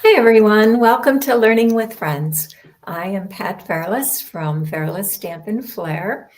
Hey everyone, welcome to Learning with Friends. I am Pat Fairless from Fairless Stamp and Flair,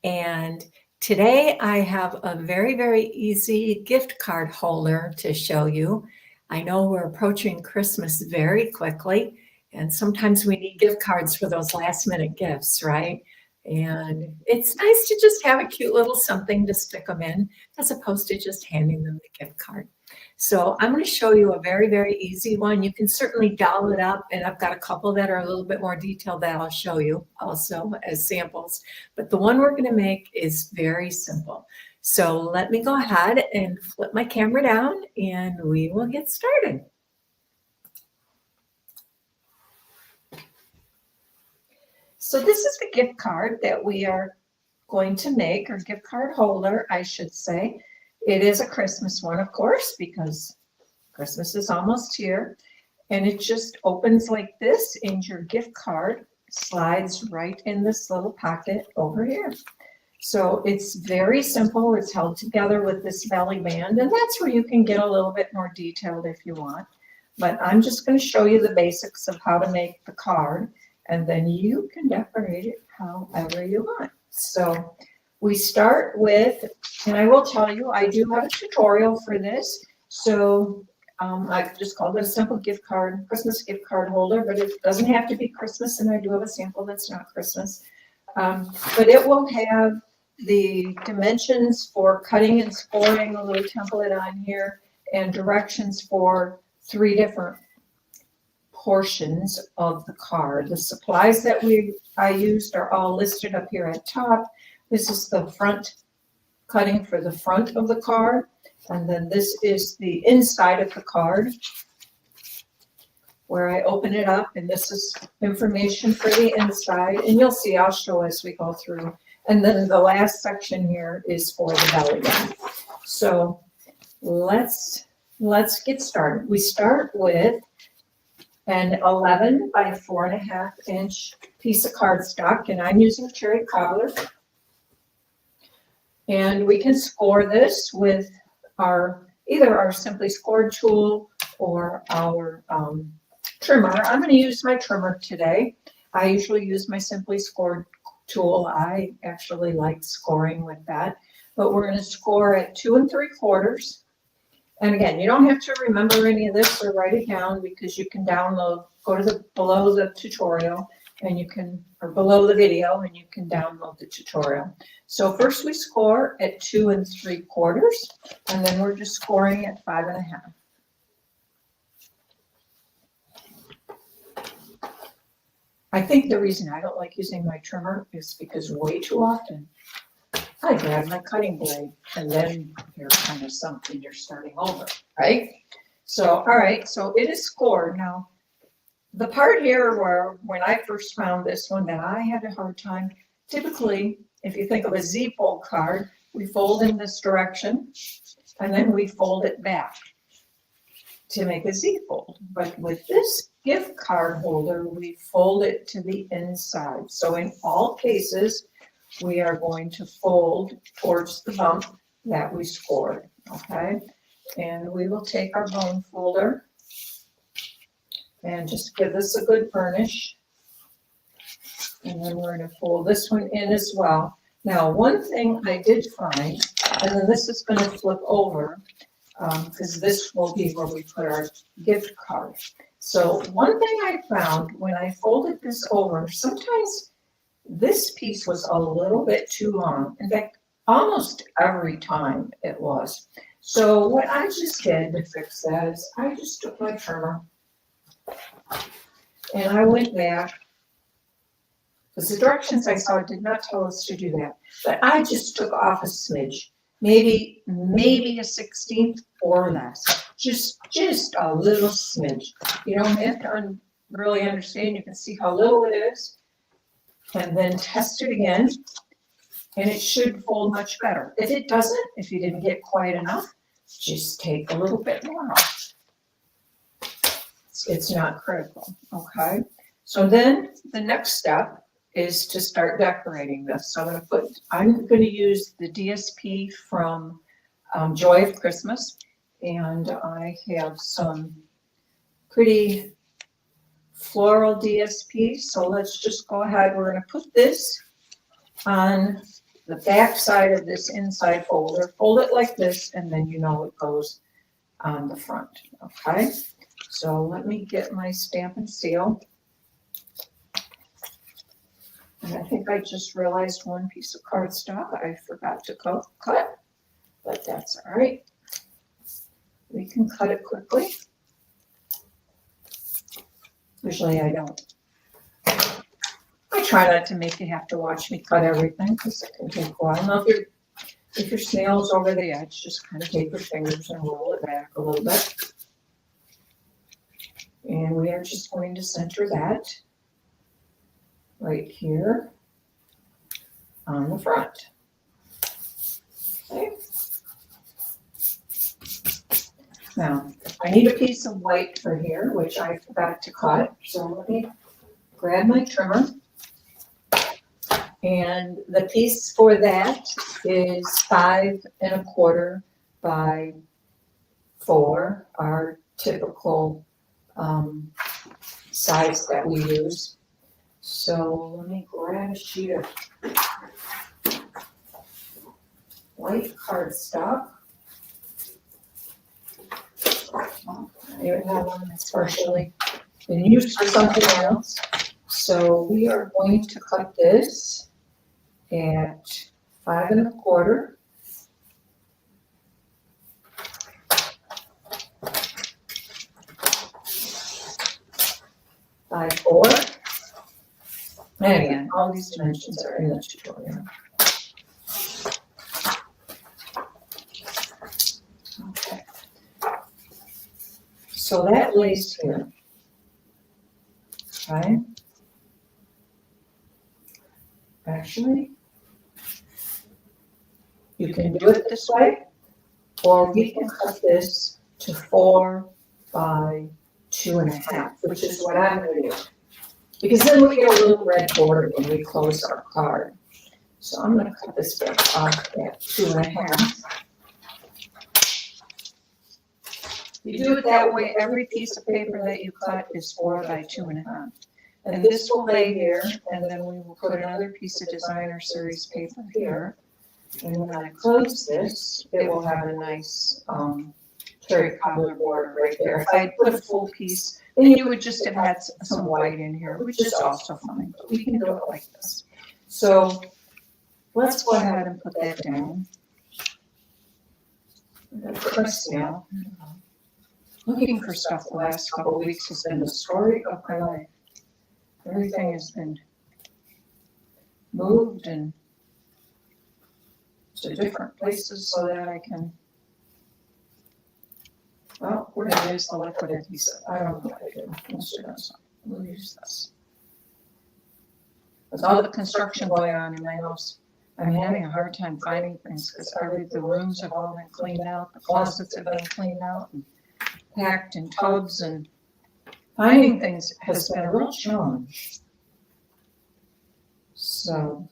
and today I have a very easy gift card holder to show you. I know we're approaching Christmas very quickly, and sometimes we need gift cards for those last minute gifts, right? And it's nice to just have a cute little something to stick them in as opposed to just handing them the gift card. So I'm going to show you a very easy one. You can certainly doll it up, and I've got a couple that are a little bit more detailed that I'll show you also as samples. But the one we're going to make is very simple. So let me go ahead and flip my camera down and we will get started. So this is the gift card that we are going to make, or gift card holder, I should say. It is a Christmas one, of course, because Christmas is almost here. And it just opens like this, and your gift card slides right in this little pocket over here. So it's very simple. It's held together with this belly band, and that's where you can get a little bit more detailed if you want. But I'm just going to show you the basics of how to make the card, and then you can decorate it however you want. So we start with, and I will tell you, I do have a tutorial for this. So I've just called it a simple gift card, Christmas gift card holder, but it doesn't have to be Christmas, and I do have a sample that's not Christmas. But it will have the dimensions for cutting and scoring, a little template on here, and directions for 3 different portions of the card. The supplies that I used are all listed up here at top. This is the front cutting for the front of the card, and then this is the inside of the card where I open it up, and this is information for the inside, and you'll see, I'll show as we go through. And then the last section here is for the belly band. So let's get started. We start with an 11 by 4.5 inch piece of cardstock, and I'm using cherry cobbler. And we can score this with either our simply scored tool or our trimmer. I'm going to use my trimmer today. I usually use my simply scored tool. I actually like scoring with that, but we're going to score at 2 3/4. And again, you don't have to remember any of this or write it down, because you can download, go to below the tutorial, and you can, or below the video, and you can download the tutorial. So first we score at 2 3/4, and then we're just scoring at 5.5. I think the reason I don't like using my trimmer is because way too often I grab my cutting blade, and then you're kind of sunk and you're starting over, right? So, all right, so it is scored. Now, the part here where when I first found this one that I had a hard time, typically, if you think of a Z-fold card, we fold in this direction, and then we fold it back to make a Z-fold. But with this gift card holder, we fold it to the inside. So in all cases, we are going to fold towards the bump that we scored, okay? And we will take our bone folder and just give this a good burnish. And then we're going to fold this one in as well. Now, one thing I did find, and then this is going to flip over, because this will be where we put our gift card. So one thing I found when I folded this over, sometimes this piece was a little bit too long. In fact, almost every time it was. So what I just did to fix that is I just took my trimmer and I went back, because the directions I saw did not tell us to do that, but I just took off a smidge, maybe a 1/16 or less, just a little smidge. You don't have to really understand. You can see how little it is, and then test it again, and it should fold much better. If it doesn't, if you didn't get quite enough, just take a little bit more off. It's not critical, okay? So then the next step is to start decorating this. So I'm going to use the DSP from Joy of Christmas, and I have some pretty floral DSP. So let's just go ahead. We're going to put this on the back side of this inside folder. Fold it like this, and then you know it goes on the front. Okay. So let me get my stamp and seal. And I think I just realized one piece of cardstock I forgot to cut, but that's all right. We can cut it quickly. Usually I don't. I try not to make you have to watch me cut everything because it can take a while. Now if your snail's over the edge, just kind of take your fingers and roll it back a little bit. And we are just going to center that right here on the front. Okay. Now, I need a piece of white for here, which I forgot to cut. So let me grab my trimmer. And the piece for that is 5 1/4 by 4, our typical size that we use. So let me grab a sheet of white cardstock. I even have one that's partially been used for something else. So we are going to cut this at 5 1/4. By 4. And again, all these dimensions are in the tutorial. Okay. So that lays here. Okay. Actually, you can do it this way, or we can cut this to 4 by 2 1/2, which is what I'm going to do. Because then we get a little red border when we close our card. So I'm going to cut this back off at 2 1/2. You do it that way, every piece of paper that you cut is 4 by 2 1/2. And this will lay here, and then we will put another piece of designer series paper here. And when I close this, it will have a nice cherry cobbler border right there. If I put a full piece, then you would just have had some white in here, which is also fine, but we can do it like this. So let's go ahead and put that down. I'm gonna put my snail. Looking for stuff the last couple of weeks has been the story of my life. Everything has been moved and to different places so that I can, well, we're going to use the liquid adhesive. I don't know what I do. Let's do this. We'll use this. With all the construction going on in my house, I'm having a hard time finding things because the rooms have all been cleaned out, the closets have been cleaned out and packed in tubs, and finding things has been a real challenge. So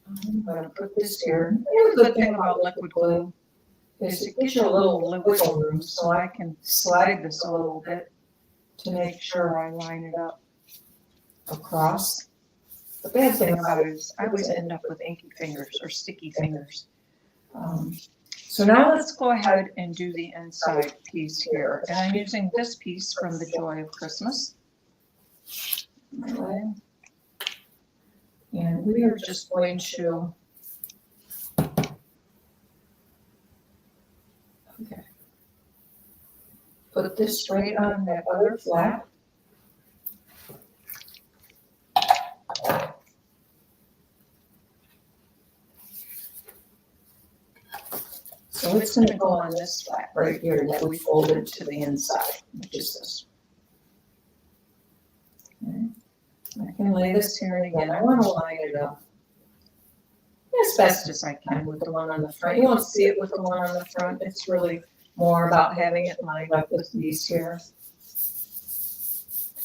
I'm going to put this here. The good thing about liquid glue is it gives you a little wiggle room, so I can slide this a little bit to make sure I line it up across. The bad thing about it is I always end up with inky fingers or sticky fingers. So now let's go ahead and do the inside piece here. And I'm using this piece from The Joy of Christmas. And we are just going to, put this right on that other flap. So it's going to go on this flap right here that we folded to the inside, which is this. Okay. I can lay this here, and again, I want to line it up as best as I can with the one on the front. You won't see it with the one on the front. It's really more about having it lined up with these here.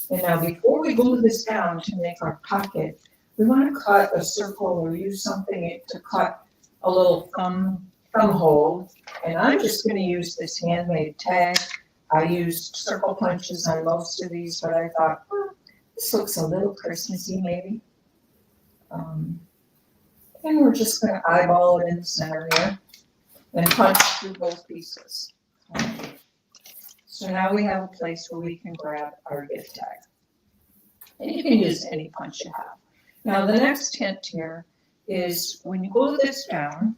And now before we glue this down to make our pocket, we want to cut a circle or use something to cut a little thumb hole. And I'm just going to use this handmade tag I used circle punches on most of these, but I thought, this looks a little Christmassy maybe. And we're just gonna eyeball it in the center here and punch through both pieces. So now we have a place where we can grab our gift tag. And you can use any punch you have. Now the next hint here is when you glue this down,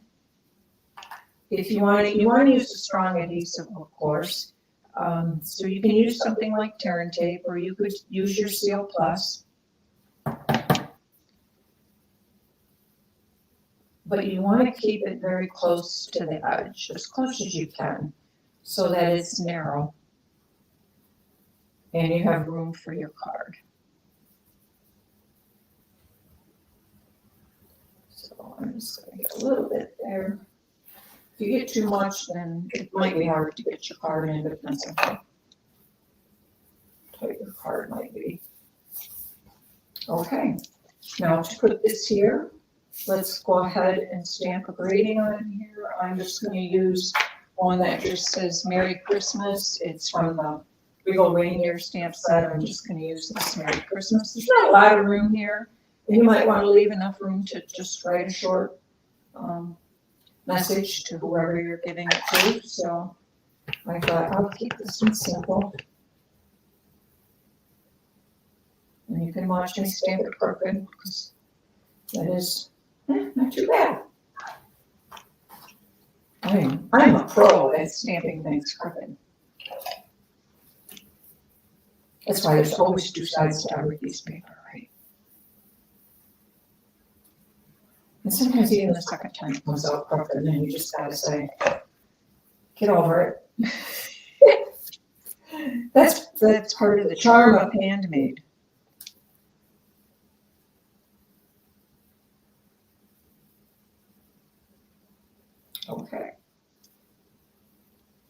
if you want to use a strong adhesive, of course. So you can use something like tear and tape, or you could use your Seal Plus. But you want to keep it very close to the edge, as close as you can, so that it's narrow and you have room for your card. So I'm just going to get a little bit there. If you get too much, then it might be hard to get your card in, but that's okay. Tight your card might be. Okay, now to put this here, let's go ahead and stamp a grading on here. I'm just going to use one that just says Merry Christmas. It's from the Regal Reindeer stamp set. I'm just going to use this Merry Christmas. There's not a lot of room here, and you might want to leave enough room to just write a short message to whoever you're giving it to. So I thought I'll keep this one simple. And you can watch me stamp it crooked, because that is not too bad. I'm a pro at stamping things crooked. That's why there's always two sides to every piece of paper, right? And sometimes even the second time it comes out crooked, and then you just gotta say, get over it. That's part of the charm of handmade. Okay.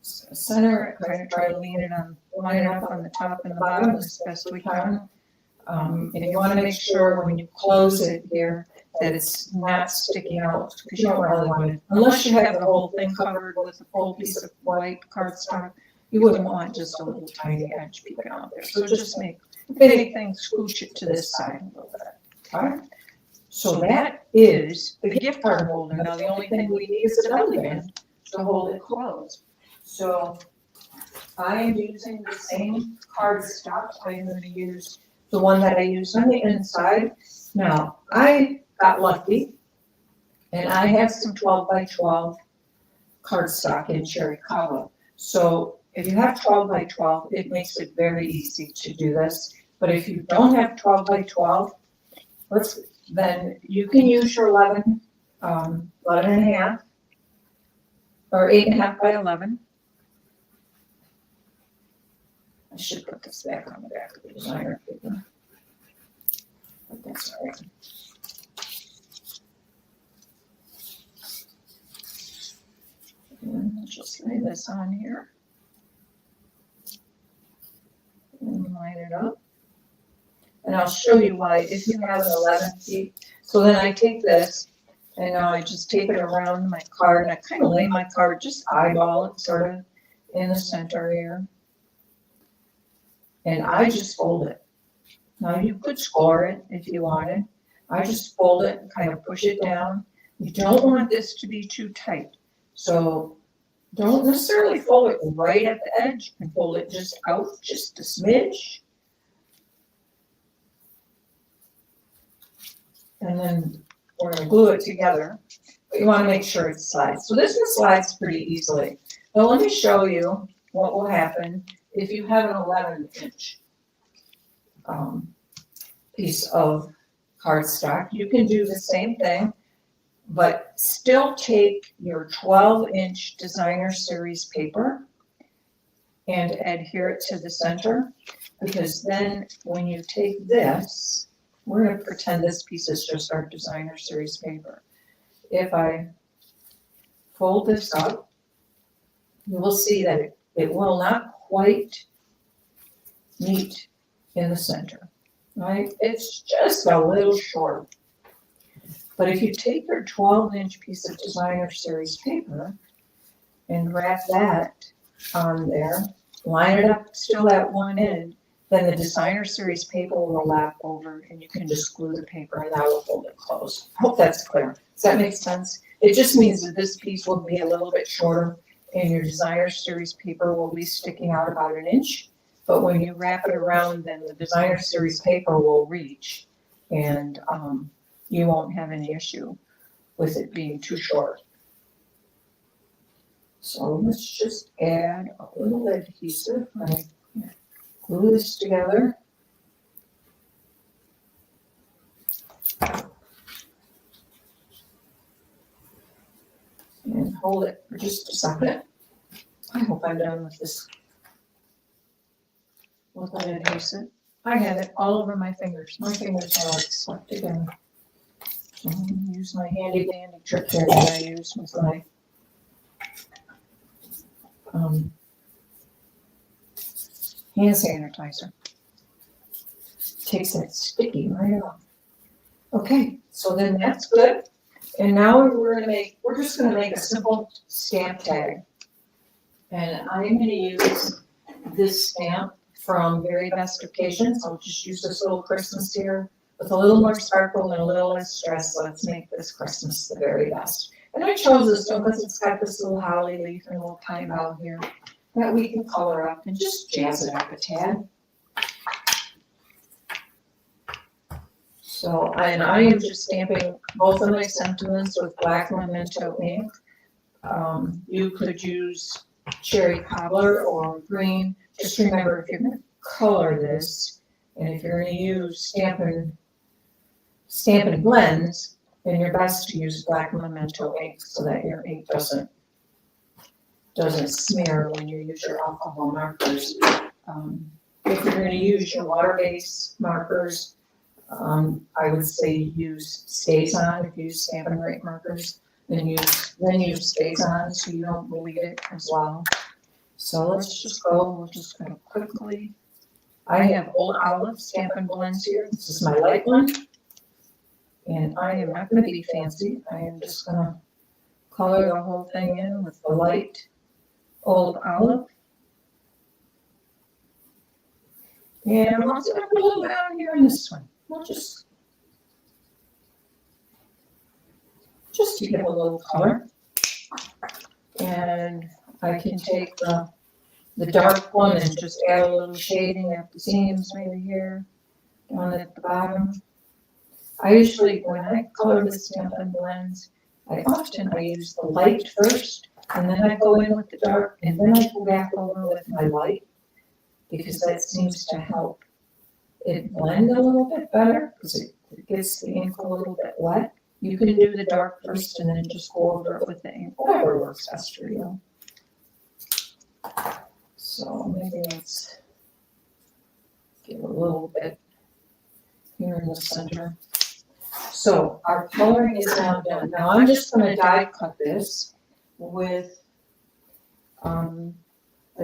So center, try to line it up on the top and the bottom as best we can. And you want to make sure when you close it here that it's not sticking out, because you don't really want it, unless you have the whole thing covered with a full piece of white cardstock, you wouldn't want just a little tiny edge peeking out there. So just make, if anything, scooch it to this side a little bit. All right. So that is the gift card holder. Now the only thing we need is a belly band to hold it closed. So I am using the same cardstock. I'm going to use the one that I used on the inside. Now I got lucky and I have some 12 by 12 cardstock in cherry color. So if you have 12 by 12, it makes it very easy to do this. But if you don't have 12 by 12, then you can use your 11 and a half or 8.5 by 11. I should put this back on the back of the designer paper, but that's all right. And I'll just lay this on here and line it up. And I'll show you why if you have an 11 feet. So then I take this and now I just tape it around my card and I kind of lay my card, just eyeball it sort of in the center here. And I just fold it. Now you could score it if you wanted. I just fold it and kind of push it down. You don't want this to be too tight. So don't necessarily fold it right at the edge, and fold it just out just a smidge. And then we're going to glue it together, but you want to make sure it slides. So this one slides pretty easily. But let me show you what will happen if you have an 11-inch piece of cardstock. You can do the same thing, but still take your 12-inch designer series paper and adhere it to the center, because then when you take this, we're going to pretend this piece is just our designer series paper. If I fold this up, you will see that it will not quite meet in the center, right? It's just a little short. But if you take your 12-inch piece of designer series paper and wrap that on there, line it up still at one end, then the designer series paper will lap over and you can just glue the paper and that will hold it closed. I hope that's clear. Does that make sense? It just means that this piece will be a little bit shorter and your designer series paper will be sticking out about an inch. But when you wrap it around, then the designer series paper will reach and you won't have any issue with it being too short. So let's just add a little adhesive. I glue this together. And hold it for just a second. I hope I'm done with this. With that adhesive. I have it all over my fingers. My fingers are like stuck together. So I'm going to use my handy dandy trick here that I use with my hand sanitizer. Takes that sticky right off. Okay, so then that's good. And now we're just gonna make a simple stamp tag. And I'm gonna use this stamp from Very Best Occasions. I'll just use this little Christmas here with a little more sparkle and a little less stress. Let's make this Christmas the very best. And I chose this one because it's got this little holly leaf and a little pine bough here that we can color up and just jazz it up a tad. So, and I am just stamping both of my sentiments with black memento ink. You could use cherry cobbler or green. Just remember, if you're going to color this, and if you're going to use Stampin' Blends, then you're best to use black memento ink so that your ink doesn't smear when you use your alcohol markers. If you're going to use your water-based markers, I would say use StazOn. If you use Stampin' Right markers, then use StazOn so you don't bleed it as well. So let's just go. We're just going to quickly. I have Old Olive Stampin' Blends here. This is my light one. And I am not going to be fancy. I am just going to color the whole thing in with the light Old Olive. And I'm also going to put a little down here in this one. We'll just to give a little color. And I can take the dark one and just add a little shading at the seams, maybe here, down at the bottom. I usually, when I color the Stampin' Blends, I use the light first, and then I go in with the dark, and then I go back over with my light, because that seems to help it blend a little bit better, because it gets the ink a little bit wet. You can do the dark first and then just go over it with the ink, whatever works best for you. So maybe let's give a little bit here in the center. So our coloring is now done. Now I'm just going to die cut this with a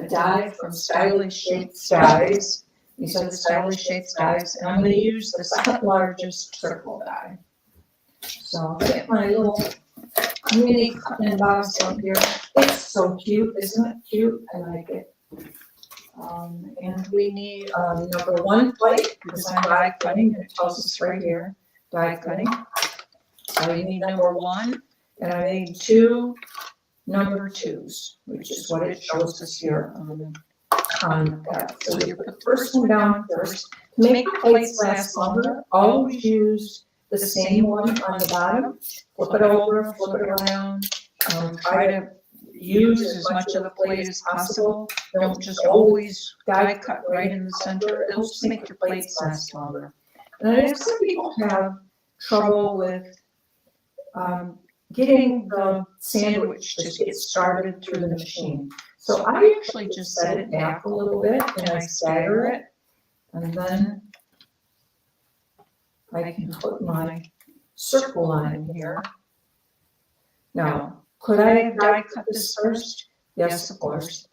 die from Stylish Shapes Dies. These are the Stylish Shapes dies, and I'm going to use the second largest circle die. So I'll get my little mini cutting and box up here. It's so cute, isn't it cute? I like it. And we need number 1 plate because I'm die cutting, and it tells us right here, die cutting. So you need number 1, and I need 2 number 2s, which is what it shows us here on the path. So you put the first one down first. To make the plates last longer, always use the same one on the bottom. Flip it over, flip it around. Try to use as much of the plate as possible. Don't just always die cut right in the center. It'll just make your plates last longer. And I know some people have trouble with getting the sandwich to get started through the machine. So I actually just set it back a little bit and I stagger it. And then I can put my circle on here. Now, could I have die cut this first? Yes, of course.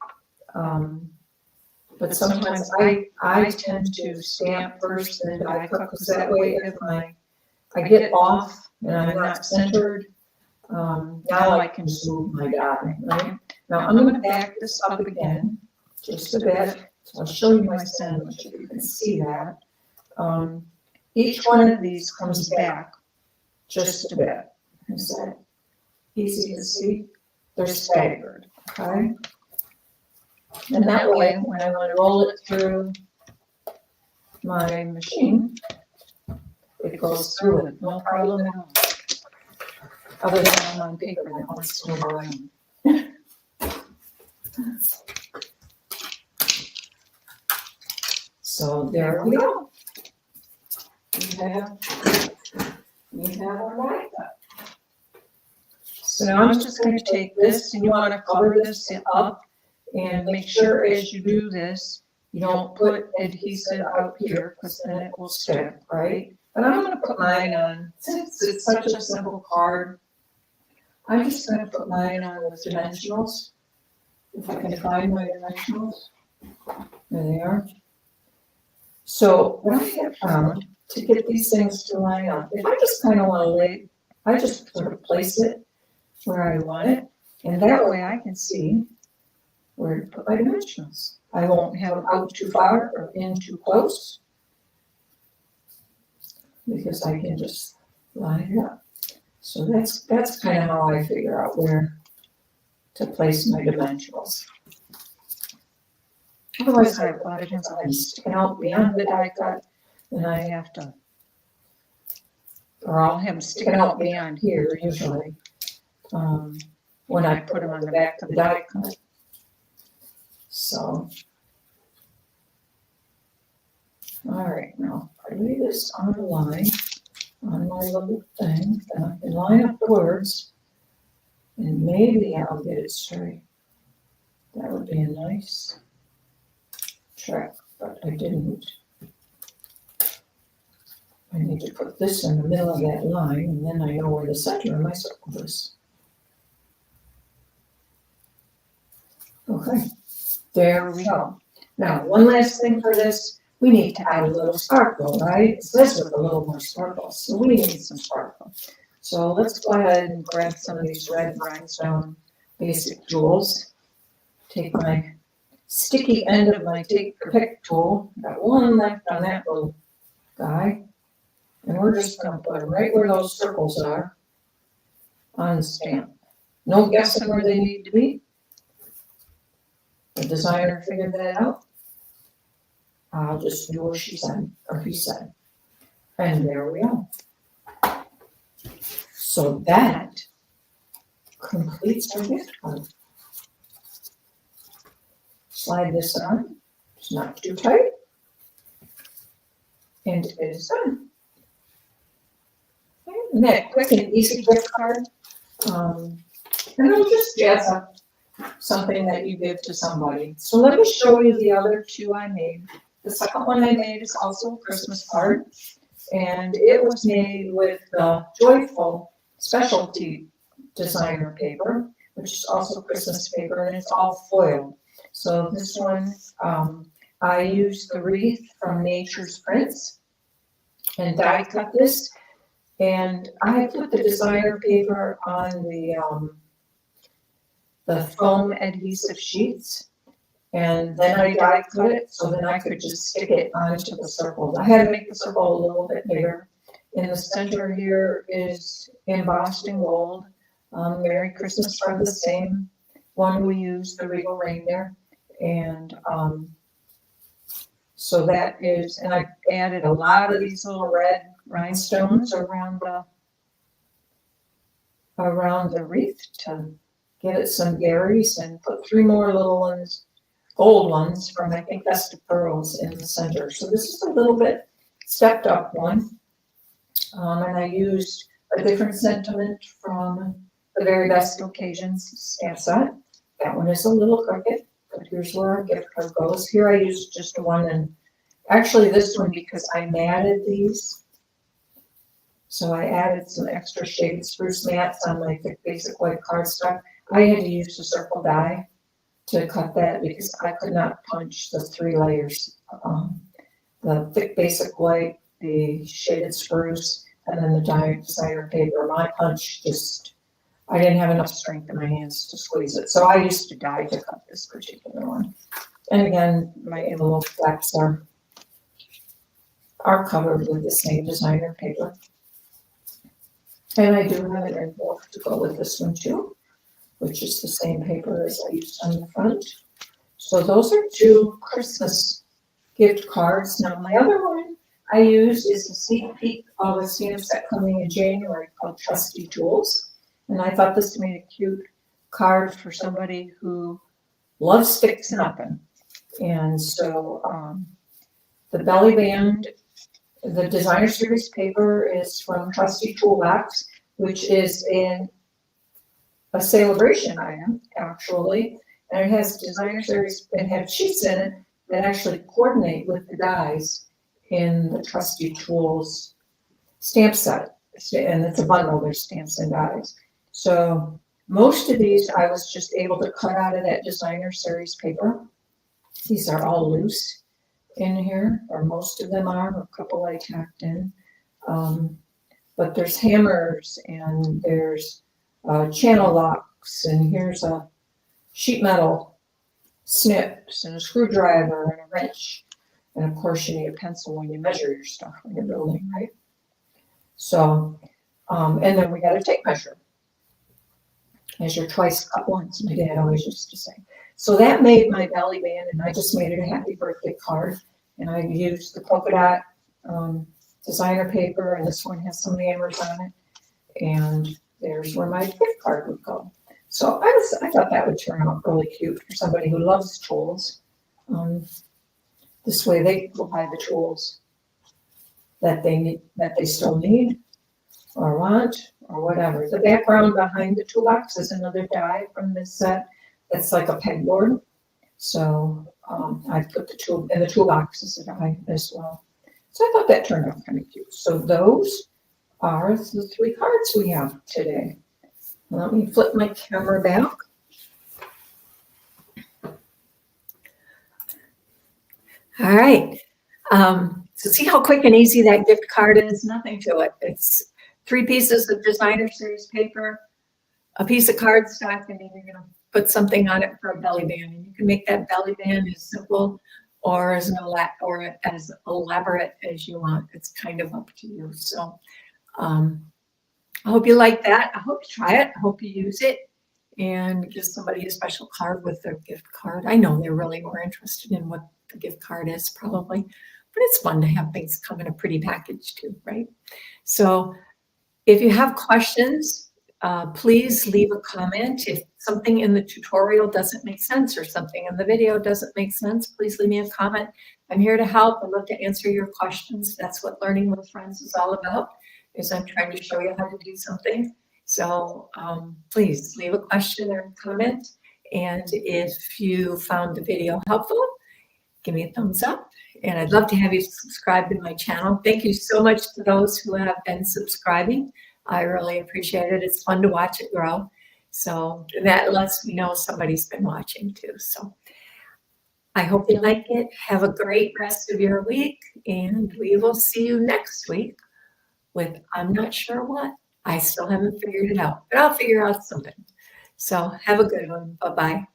But sometimes I tend to stamp first and then die cut, because that way if I get off and I'm not centered, now I can just move my die, right? Now I'm going to back this up again just a bit. So I'll show you my sandwich if you can see that. Each one of these comes back just a bit. Is that easy to see? They're staggered, okay? And that way, when I want to roll it through my machine, it goes through it, no problem at all. Other than I'm on paper that wants to move around. So there we go. We have our die cut. So now I'm just going to take this, and you want to cover this up and make sure as you do this, you don't put adhesive out here because then it will stick, right? But I'm going to put mine on, since it's such a simple card, I'm just going to put mine on with dimensionals. If I can find my dimensionals. There they are. So what I have found to get these things to line up, if I just kind of want to lay, I just sort of place it where I want it, and that way I can see where to put my dimensionals. I won't have them out too far or in too close, because I can just line it up. So that's kind of how I figure out where to place my dimensionals. Otherwise, I have a lot of times I'm sticking out beyond the die cut, then I have to, or I'll have them sticking out beyond here usually, when I put them on the back of the die cut. So, all right, now I lay this on the line, on my little thing, and I can line up the words, and maybe I'll get it straight. That would be a nice trick, but I didn't. I need to put this in the middle of that line, and then I know where the center of my circle is. Okay, there we go. Now, one last thing for this, we need to add a little sparkle, right? It's this with a little more sparkle, so we need some sparkle. So let's go ahead and grab some of these red rhinestone basic jewels. Take my sticky end of my take or pick tool, got one left on that little guy, and we're just going to put them right where those circles are on the stamp. No guessing where they need to be. The designer figured that out. I'll just do what she said, or he said. And there we go. So that completes our gift card. Slide this on. It's not too tight. And it is done. Isn't that quick and easy gift card? And it'll just jazz up something that you give to somebody. So let me show you the other two I made. The second one I made is also a Christmas card, and it was made with the Joyful Specialty Designer paper, which is also Christmas paper, and it's all foiled. So this one, I used the wreath from Nature's Prints and die cut this, and I put the designer paper on the foam adhesive sheets, and then I die cut it so then I could just stick it onto the circles. I had to make the circle a little bit bigger. In the center here is embossed in gold. Merry Christmas from the same one we used, the Regal Reindeer. And so that is, and I added a lot of these little red rhinestones around the wreath to get it some berries, and put 3 more little ones, gold ones from, I think, Best of Pearls in the center. So this is a little bit stepped up one. And I used a different sentiment from the Very Best Occasions stamp set. That one is a little crooked, but here's where our gift card goes. Here I used just one, and actually this one, because I matted these. So I added some extra shaded spruce mats on my thick basic white cardstock. I had to use a circle die to cut that because I could not punch the 3 layers. The thick basic white, the shaded spruce, and then the designer paper. My punch just, I didn't have enough strength in my hands to squeeze it. So I used to die to cut this particular one. And again, my envelope flaps are covered with the same designer paper. And I do have an envelope to go with this one too, which is the same paper as I used on the front. So those are 2 Christmas gift cards. Now my other one I use is a sneak peek of a stamp set coming in January called Trusty Tools. And I thought this made a cute card for somebody who loves fixing up. And so the belly band, the designer series paper is from Trusty Toolbox, which is a celebration item, actually. And it has designer series, it has sheets in it that actually coordinate with the dies in the Trusty Tools stamp set. And it's a bundle, there's stamps and dies. So most of these I was just able to cut out of that designer series paper. These are all loose in here, or most of them are, a couple I tacked in. But there's hammers and there's channel locks, and here's a sheet metal snips and a screwdriver and a wrench. And of course you need a pencil when you measure your stuff when you're building, right? So, and then we got a tape measure. Measure twice, cut once, my dad always used to say. So that made my belly band, and I just made it a happy birthday card. And I used the polka dot designer paper, and this one has some hammers on it. And there's where my gift card would go. So I thought that would turn out really cute for somebody who loves tools. This way they will buy the tools that they need, that they still need or want or whatever. The background behind the toolbox is another die from this set. It's like a pegboard. So I put the tool in the toolbox as a die as well. So I thought that turned out kind of cute. So those are the 3 cards we have today. Let me flip my camera back. All right. So see how quick and easy that gift card is? Nothing to it. It's 3 pieces of designer series paper, a piece of cardstock, and then you're going to put something on it for a belly band. And you can make that belly band as simple or as elaborate as you want. It's kind of up to you. So I hope you like that. I hope you try it. I hope you use it and give somebody a special card with their gift card. I know they're really more interested in what the gift card is probably, but it's fun to have things come in a pretty package too, right? So if you have questions, please leave a comment. If something in the tutorial doesn't make sense or something in the video doesn't make sense, please leave me a comment. I'm here to help. I'd love to answer your questions. That's what Learning with Friends is all about, is I'm trying to show you how to do something. So please leave a question or comment. And if you found the video helpful, give me a thumbs up. And I'd love to have you subscribe to my channel. Thank you so much to those who have been subscribing. I really appreciate it. It's fun to watch it grow. So that lets me know somebody's been watching too. So I hope you like it. Have a great rest of your week. And we will see you next week with I'm not sure what. I still haven't figured it out, but I'll figure out something. So have a good one. Bye-bye.